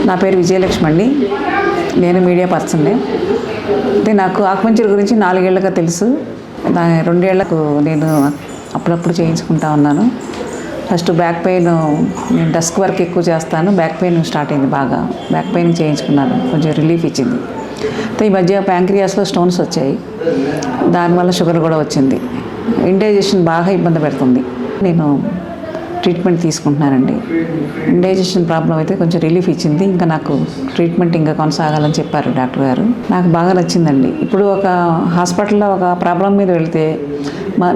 నా పేరు విజయలక్ష్మి అండి. నేను మీడియా పర్సన్నే. అంటే నాకు ఆకుపంచర్ గురించి 4 ఏళ్ళుగా తెలుసు. 2 ఏళ్లకు నేను అప్పుడప్పుడు చేయించుకుంటా ఉన్నాను. ఫస్ట్ బ్యాక్ పెయిన్, నేను డెస్క్ వర్క్ ఎక్కువ చేస్తాను. బ్యాక్ పెయిన్ స్టార్ట్ అయింది బాగా. బ్యాక్ పెయిన్ చేయించుకున్నాను, కొంచెం రిలీఫ్ ఇచ్చింది. ఈ మధ్య ప్యాంక్రియాస్లో స్టోన్స్ వచ్చాయి, దానివల్ల షుగర్ కూడా వచ్చింది. ఇండైజెషన్ బాగా ఇబ్బంది పెడుతుంది. నేను ట్రీట్మెంట్ తీసుకుంటున్నానండి. ఇండైజెషన్ ప్రాబ్లం అయితే కొంచెం రిలీఫ్ ఇచ్చింది. ఇంకా నాకు ట్రీట్మెంట్ ఇంకా కొనసాగాలని చెప్పారు డాక్టర్ గారు. నాకు బాగా నచ్చిందండి. ఇప్పుడు ఒక హాస్పిటల్లో ఒక ప్రాబ్లం మీద వెళితే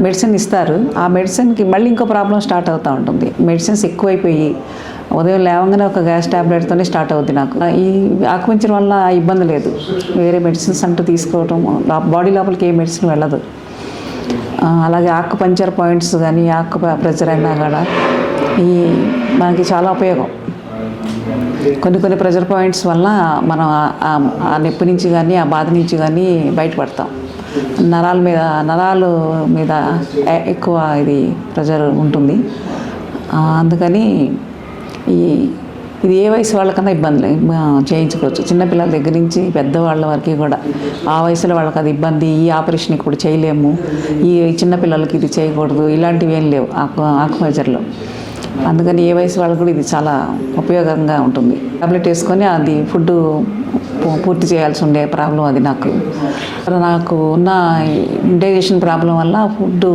మెడిసిన్ ఇస్తారు. ఆ మెడిసిన్కి మళ్ళీ ఇంకో ప్రాబ్లం స్టార్ట్ అవుతూ ఉంటుంది. మెడిసిన్స్ ఎక్కువైపోయి ఉదయం లేవగానే ఒక గ్యాస్ ట్యాబ్లెట్తోనే స్టార్ట్ అవుద్ది నాకు. ఈ ఆకుపంచర్ వల్ల ఇబ్బంది లేదు. వేరే మెడిసిన్స్ అంటూ తీసుకోవటం, బాడీ లోపలికి ఏ మెడిసిన్ వెళ్ళదు. అలాగే ఆకుపంచర్ పాయింట్స్ కానీ ఆకు ప్రెజర్ అయినా కూడా మనకి చాలా ఉపయోగం. కొన్ని ప్రెజర్ పాయింట్స్ వల్ల మనం ఆ నొప్పి నుంచి కానీ ఆ బాధ నుంచి కానీ బయటపడతాం. నరాల మీద ఎక్కువ ఇది ప్రెజర్ ఉంటుంది. అందుకని ఇది ఏ వయసు వాళ్ళకన్నా ఇబ్బంది చేయించుకోవచ్చు. చిన్నపిల్లల దగ్గర నుంచి పెద్దవాళ్ళ వరకు కూడా ఆ వయసులో వాళ్ళకి అది ఇబ్బంది. ఈ ఆపరేషన్ ఇప్పుడు చేయలేము, ఈ చిన్నపిల్లలకి ఇది చేయకూడదు, ఇలాంటివి ఏం లేవు ఆకుపంచర్లో. అందుకని ఏ వయసు వాళ్ళకు కూడా ఇది చాలా ఉపయోగంగా ఉంటుంది. టాబ్లెట్ వేసుకొని అది ఫుడ్ పూర్తి చేయాల్సి ఉండే ప్రాబ్లం అది నాకు ఉన్న ఇండైజెషన్ ప్రాబ్లం వల్ల ఫుడ్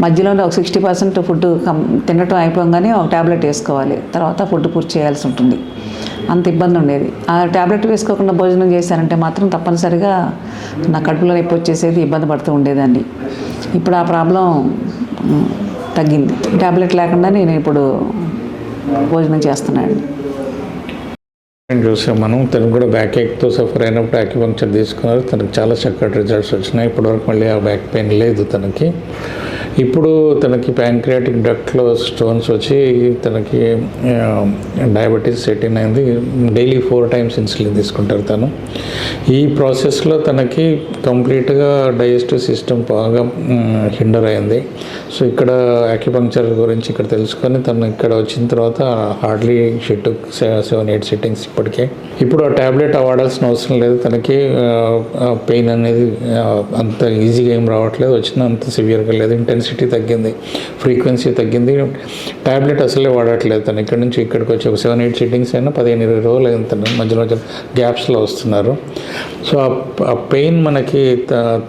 మధ్యలోనే ఒక 60% ఫుడ్ తినటం అయిపోగానే ఒక ట్యాబ్లెట్ వేసుకోవాలి, తర్వాత ఫుడ్ పూర్తి చేయాల్సి ఉంటుంది. అంత ఇబ్బంది ఉండేది. ఆ ట్యాబ్లెట్ వేసుకోకుండా భోజనం చేశానంటే మాత్రం తప్పనిసరిగా నా కడుపులో నొప్పి వచ్చేసేది, ఇబ్బంది పడుతూ ఉండేదాన్ని. ఇప్పుడు ఆ ప్రాబ్లం తగ్గింది. ట్యాబ్లెట్ లేకుండా నేను ఇప్పుడు భోజనం చేస్తున్నాను. చూసాం మనం. తనకు కూడా బ్యాక్ ఏక్తో సఫర్ అయినప్పుడు యాక్యుపంక్చర్ తీసుకున్నారు. తనకు చాలా చక్కటి రిజల్ట్స్ వచ్చినాయి. ఇప్పటివరకు మళ్ళీ ఆ బ్యాక్ పెయిన్ లేదు తనకి. ఇప్పుడు తనకి ప్యాంక్రియాటిక్ డక్ట్లో స్టోన్స్ వచ్చి తనకి డయాబెటీస్ సెటిన్ అయింది. డైలీ 4 times ఇన్సులిన్ తీసుకుంటారు తను. ఈ ప్రాసెస్లో తనకి కంప్లీట్గా డైజెస్టివ్ సిస్టమ్ బాగా హిండర్ అయింది. సో ఇక్కడ యాక్యుపంక్చర్ గురించి ఇక్కడ తెలుసుకొని తను ఇక్కడ వచ్చిన తర్వాత హార్డ్లీ షీ టుక్ 7-8 sittings ఇప్పటికే. ఇప్పుడు ఆ ట్యాబ్లెట్ వాడాల్సిన అవసరం లేదు. తనకి పెయిన్ అనేది అంత ఈజీగా ఏం రావట్లేదు, వచ్చిన అంత సివియర్గా లేదు. ఇంటెన్సిటీ తగ్గింది, ఫ్రీక్వెన్సీ తగ్గింది. ట్యాబ్లెట్ అసలే వాడట్లేదు తను. ఇక్కడ నుంచి ఇక్కడికి వచ్చి ఒక 7-8 sittings అయినా 15-20 రోజులు అయిన తను మధ్యలో గ్యాప్స్లో వస్తున్నారు. సో ఆ పెయిన్ మనకి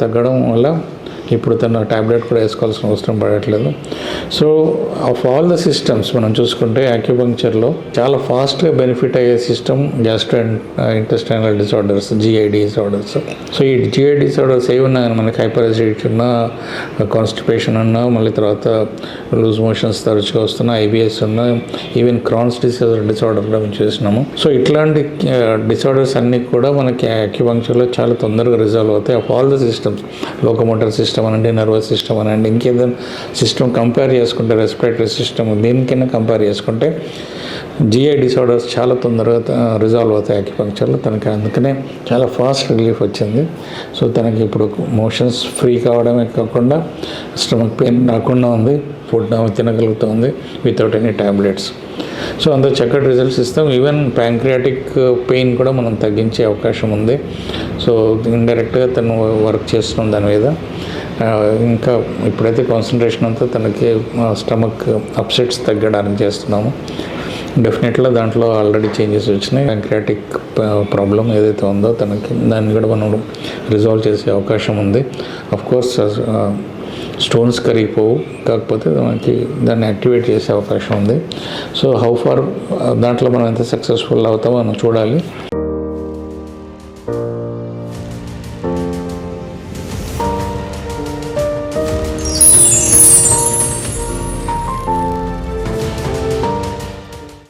తగ్గడం వల్ల ఇప్పుడు తన ట్యాబ్లెట్ కూడా వేసుకోవాల్సిన అవసరం పడట్లేదు. So of all the systems మనం చూసుకుంటే యాక్యుపంక్చర్లో చాలా ఫాస్ట్గా బెనిఫిట్ అయ్యే system gastro intestinal disorders, GI disorders. So ఈ GI డిసార్డర్స్ ఏమన్నా మనకి హైపర్ అసిడిటీ ఉన్నా, కాన్స్టిపేషన్ ఉన్నా, మళ్ళీ తర్వాత లూజ్ మోషన్స్ తరచుగా వస్తున్నా, IBS ఉన్నా, ఈవెన్ క్రాన్స్ డిసార్డర్ కూడా మేము చూసినాము. సో ఇట్లాంటి డిసార్డర్స్ అన్నీ కూడా మనకి యాక్యుపంక్చర్లో చాలా తొందరగా రిజాల్వ్ అవుతాయి. Of all the systems, locomotor system అనండి, నర్వస్ సిస్టమ్ అనండి, ఇంకేదైనా సిస్టమ్ కంపేర్ చేసుకుంటే, రెస్పిరేటరీ సిస్టమ్ దేనికైనా కంపేర్ చేసుకుంటే GI డిసార్డర్స్ చాలా తొందరగా రిజాల్వ్ అవుతాయి యాక్యుపంక్చర్లో తనకి. అందుకనే చాలా ఫాస్ట్ రిలీఫ్ వచ్చింది. సో తనకి ఇప్పుడు మోషన్స్ ఫ్రీ కావడమే కాకుండా స్టమక్ పెయిన్ రాకుండా ఉంది, ఫుడ్ తినగలుగుతుంది వితౌట్ ఎనీ ట్యాబ్లెట్స్. సో అంత చక్కటి రిజల్ట్స్ ఇస్తాం. ఈవెన్ ప్యాంక్రియాటిక్ పెయిన్ కూడా మనం తగ్గించే అవకాశం ఉంది. సో ఇండైరెక్ట్గా తను వర్క్ చేస్తున్నాం దాని మీద. ఇంకా ఇప్పుడైతే కాన్సన్ట్రేషన్ అంతా తనకి స్టమక్ అప్సెట్స్ తగ్గడానికి చేస్తున్నాము. డెఫినెట్గా దాంట్లో ఆల్రెడీ చేంజెస్ వచ్చినాయి. ప్యాంక్రియాటిక్ ప్రాబ్లం ఏదైతే ఉందో తనకి దాన్ని కూడా మనం రిజాల్వ్ చేసే అవకాశం ఉంది. అఫ్కోర్స్ స్టోన్స్ కరిగిపోవు, కాకపోతే మనకి దాన్ని యాక్టివేట్ చేసే అవకాశం ఉంది. సో హౌ ఫార్ దాంట్లో మనం ఎంత సక్సెస్ఫుల్ అవుతామో మనం చూడాలి.